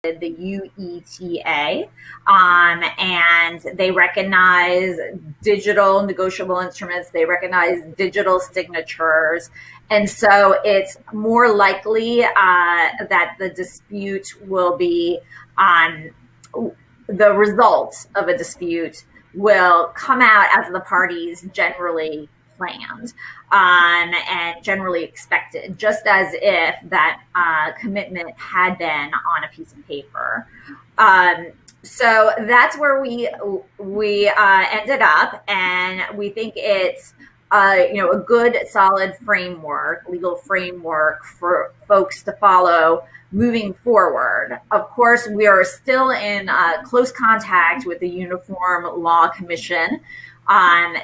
the UETA, and they recognize digital negotiable instruments, they recognize digital signatures, and so it's more likely that the dispute will be the results of a dispute will come out as the parties generally planned and generally expected, just as if that commitment had been on a piece of paper. So that's where we ended up, and we think it's a good, solid framework, legal framework for folks to follow moving forward. Of course, we are still in close contact with the Uniform Law Commission.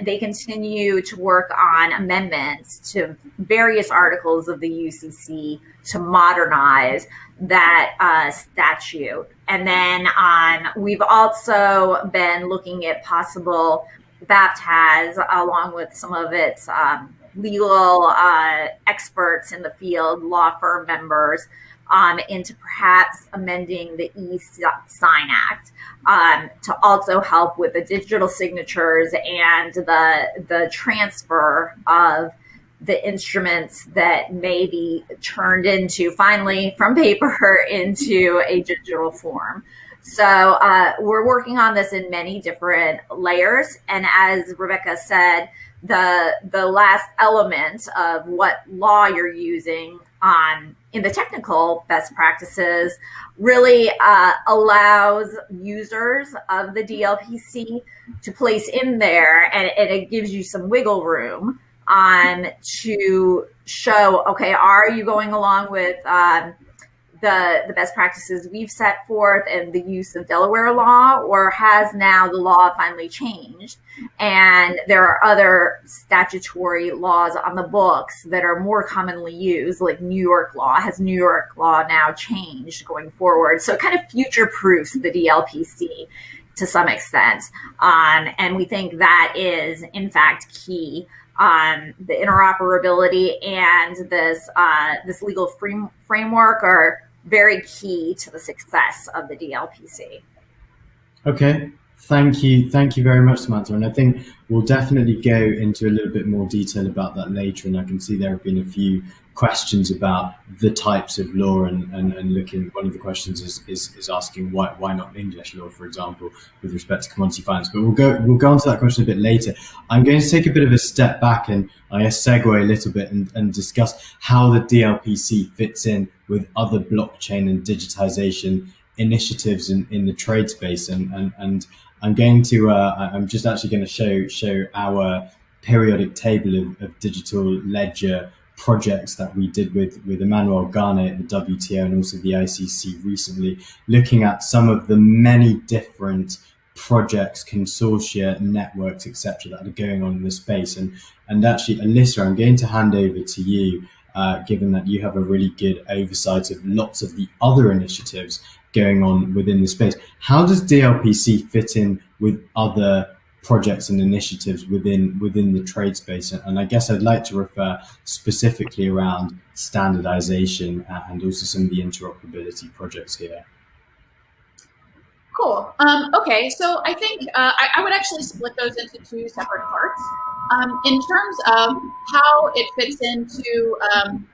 They continue to work on amendments to various articles of the UCC to modernize that statute. And then we've also been looking at possible, BAFT has, along with some of its legal experts in the field, law firm members, into perhaps amending the e-Sign Act to also help with the digital signatures and the transfer of the instruments that may be turned into, finally, from paper into a digital form. So we're working on this in many different layers. And as Rebecca said, the last element of what law you're using in the technical best practices really allows users of the DLPC to place in there, and it gives you some wiggle room to show, okay, are you going along with the best practices we've set forth and the use of Delaware law, or has now the law finally changed and there are other statutory laws on the books that are more commonly used, like New York law? Has New York law now changed going forward? So it kind of future-proofs the DLPC to some extent. And we think that is, in fact, key. The interoperability and this legal framework are very key to the success of the DLPC. Okay, thank you very much, Samantha. And I think we'll definitely go into a little bit more detail about that later. And I can see there have been a few questions about the types of law, and looking, one of the questions is asking why not English law, for example, with respect to commodity finance. But we'll go on to that question a bit later. I'm going to take a bit of a step back and I guess segue a little bit and discuss how the DLPC fits in with other blockchain and digitization initiatives in the trade space. And I'm going to I'm just actually going to show our periodic table of digital ledger projects that we did with Emmanuel Garnet at the WTO and also the ICC recently, looking at some of the many different projects, consortia, networks, etc., that are going on in the space. And actually, Alyssa, I'm going to hand over to you, given that you have a really good oversight of lots of the other initiatives going on within the space. How does DLPC fit in with other projects and initiatives within the trade space? And I guess I'd like to refer specifically around standardization and also some of the interoperability projects here. Cool. Okay, so I think I would actually split those into two separate parts. In terms of how it fits into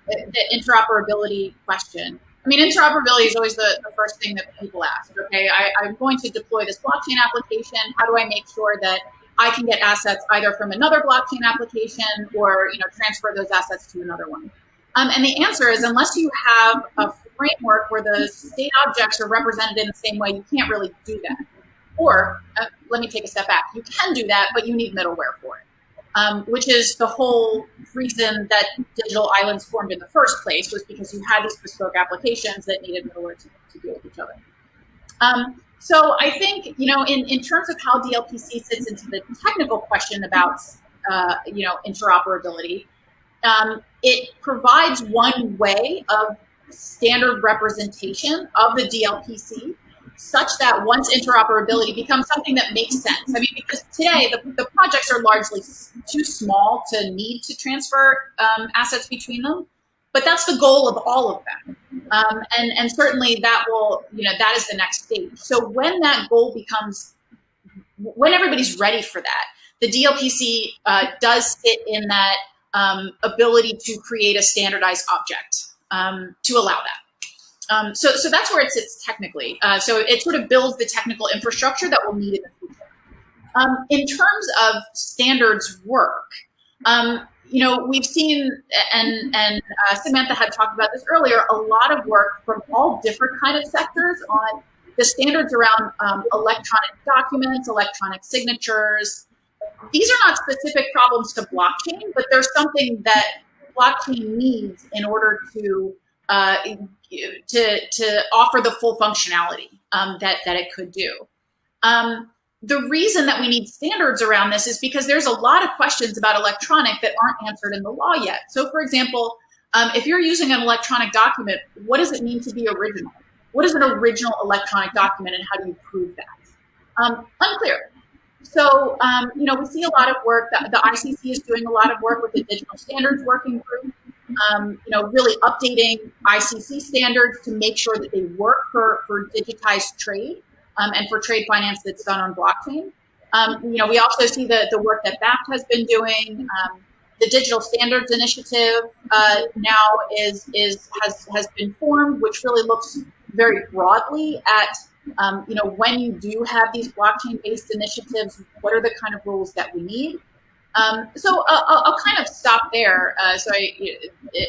the interoperability question. I mean, interoperability is always the first thing that people ask. Okay, I'm going to deploy this blockchain application. How do I make sure that I can get assets either from another blockchain application or transfer those assets to another one? And the answer is, unless you have a framework where the state objects are represented in the same way, you can't really do that. Or let me take a step back. You can do that, but you need middleware for it, which is the whole reason that digital islands formed in the first place, was because you had these bespoke applications that needed middleware to deal with each other. So I think, in terms of how DLPC fits into the technical question about, interoperability, it provides one way of standard representation of the DLPC, such that once interoperability becomes something that makes sense. I mean, because today the projects are largely too small to need to transfer assets between them. But that's the goal of all of them. And certainly that will, that is the next stage. So when that goal becomes, when everybody's ready for that, the DLPC does sit in that ability to create a standardized object to allow that. So that's where it sits technically. So it sort of builds the technical infrastructure that we'll need in the future. In terms of standards work, we've seen, and Samantha had talked about this earlier, a lot of work from all different kind of sectors on the standards around electronic documents, electronic signatures. These are not specific problems to blockchain, but there's something that blockchain needs in order to offer the full functionality that it could do. The reason that we need standards around this is because there's a lot of questions about electronic that aren't answered in the law yet. So, for example, if you're using an electronic document, what does it mean to be original? What is an original electronic document, and how do you prove that? Unclear. So, we see a lot of work. The ICC is doing a lot of work with the Digital Standards Working Group, really updating ICC standards to make sure that they work for digitized trade. And for trade finance that's done on blockchain. We also see the work that BAFT has been doing. The Digital Standards Initiative now has been formed, which really looks very broadly at when you do have these blockchain-based initiatives, what are the kind of rules that we need? So I'll kind of stop there.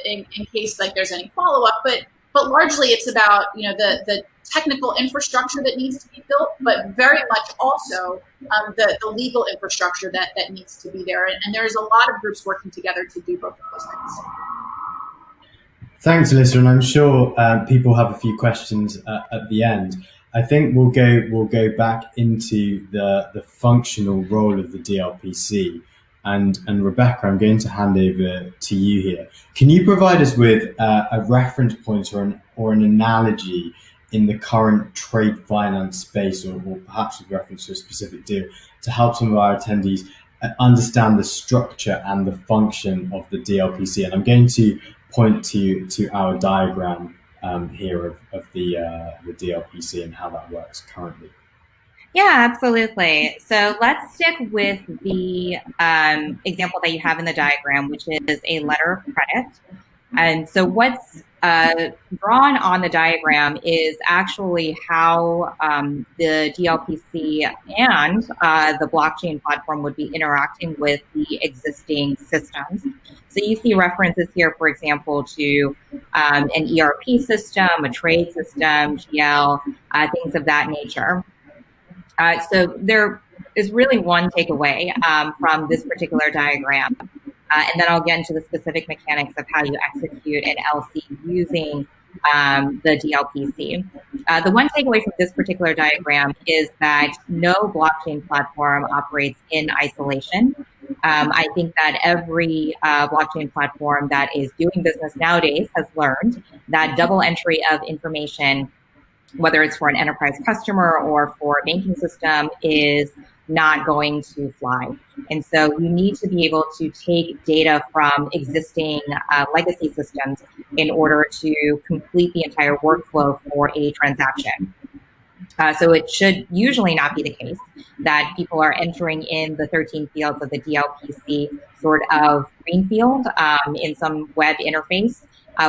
In case there's any follow-up, but largely it's about the technical infrastructure that needs to be built, but very much also the legal infrastructure that needs to be there. And there's a lot of groups working together to do both of those things. Thanks, Alyssa, and I'm sure people have a few questions at the end. I think we'll go back into the functional role of the DLPC. And Rebecca, I'm going to hand over to you here. Can you provide us with a reference point or an analogy in the current trade finance space, or perhaps with reference to a specific deal, to help some of our attendees understand the structure and the function of the DLPC? And I'm going to point to our diagram here of the DLPC and how that works currently. Yeah, absolutely. So let's stick with the example that you have in the diagram, which is a letter of credit. And so what's drawn on the diagram is actually how the DLPC and the blockchain platform would be interacting with the existing systems. So you see references here, for example, to an ERP system, a trade system, GL, things of that nature. So there is really one takeaway from this particular diagram. And then I'll get into the specific mechanics of how you execute an LC using the DLPC. The one takeaway from this particular diagram is that no blockchain platform operates in isolation. I think that every blockchain platform that is doing business nowadays has learned that double entry of information, whether it's for an enterprise customer or for a banking system, is not going to fly. And so you need to be able to take data from existing legacy systems in order to complete the entire workflow for a transaction. So it should usually not be the case that people are entering in the 13 fields of the DLPC sort of greenfield in some web interface.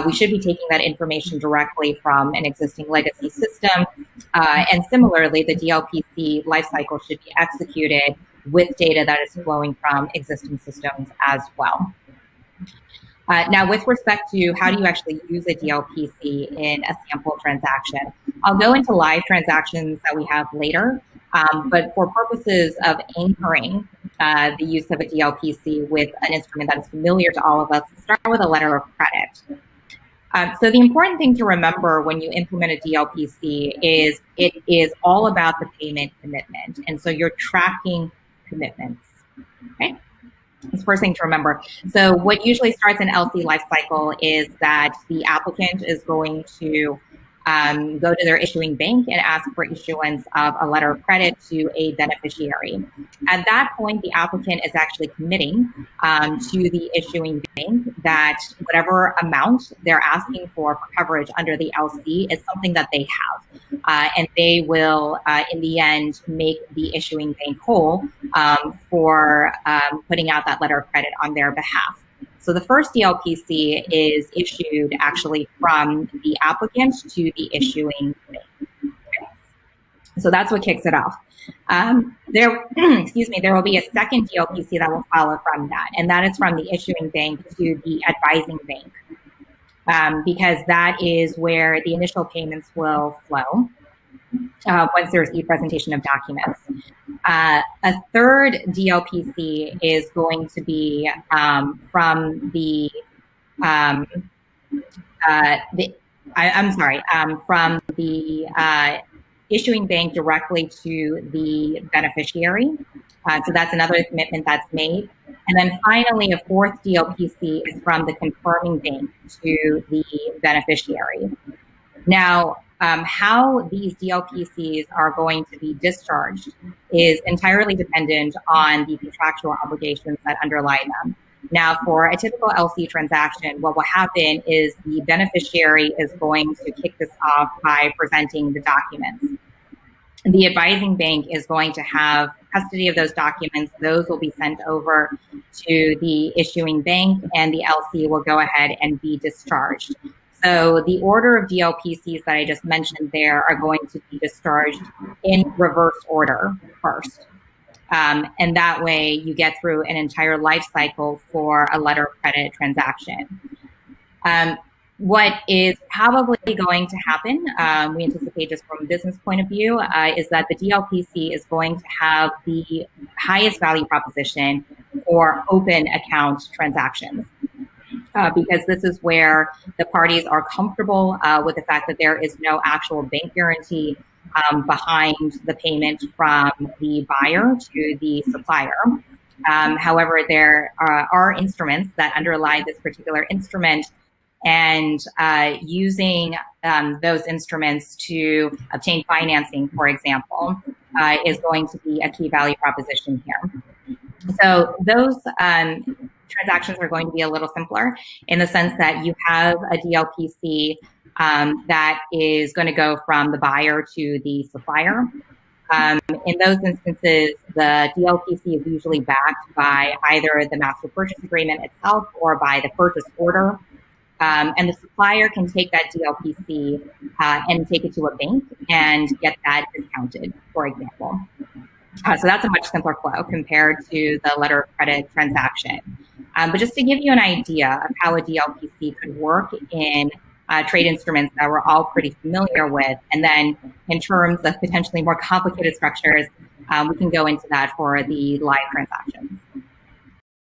We should be taking that information directly from an existing legacy system. And similarly, the DLPC lifecycle should be executed with data that is flowing from existing systems as well. Now, with respect to how do you actually use a DLPC in a sample transaction, I'll go into live transactions that we have later. But for purposes of anchoring the use of a DLPC with an instrument that is familiar to all of us, start with a letter of credit. So the important thing to remember when you implement a DLPC is it is all about the payment commitment. And so you're tracking commitments, okay? That's the first thing to remember. So what usually starts an LC lifecycle is that the applicant is going to go to their issuing bank and ask for issuance of a letter of credit to a beneficiary. At that point, the applicant is actually committing to the issuing bank that whatever amount they're asking for coverage under the LC is something that they have. And they will, in the end, make the issuing bank whole for putting out that letter of credit on their behalf. So the first DLPC is issued actually from the applicant to the issuing bank. So that's what kicks it off. There will be a second DLPC that will follow from that, and that is from the issuing bank to the advising bank, because that is where the initial payments will flow once there's e-presentation of documents. A third DLPC is going to be from the issuing bank directly to the beneficiary. So that's another commitment that's made. And then finally, a fourth DLPC is from the confirming bank to the beneficiary. Now, how these DLPCs are going to be discharged is entirely dependent on the contractual obligations that underlie them. Now, for a typical LC transaction, what will happen is the beneficiary is going to kick this off by presenting the documents. The advising bank is going to have custody of those documents. Those will be sent over to the issuing bank, and the LC will go ahead and be discharged. So the order of DLPCs that I just mentioned there are going to be discharged in reverse order first. And that way you get through an entire life cycle for a letter of credit transaction. What is probably going to happen, we anticipate just from a business point of view, is that the DLPC is going to have the highest value proposition for open account transactions. Because this is where the parties are comfortable with the fact that there is no actual bank guarantee behind the payment from the buyer to the supplier. However, there are instruments that underlie this particular instrument, and using those instruments to obtain financing, for example, is going to be a key value proposition here. So those transactions are going to be a little simpler in the sense that you have a DLPC that is going to go from the buyer to the supplier. In those instances, the DLPC is usually backed by either the master purchase agreement itself or by the purchase order. And the supplier can take that DLPC and take it to a bank and get that discounted, for example. So that's a much simpler flow compared to the letter of credit transaction. But just to give you an idea of how a DLPC could work in trade instruments that we're all pretty familiar with, and then in terms of potentially more complicated structures, we can go into that for the live transactions.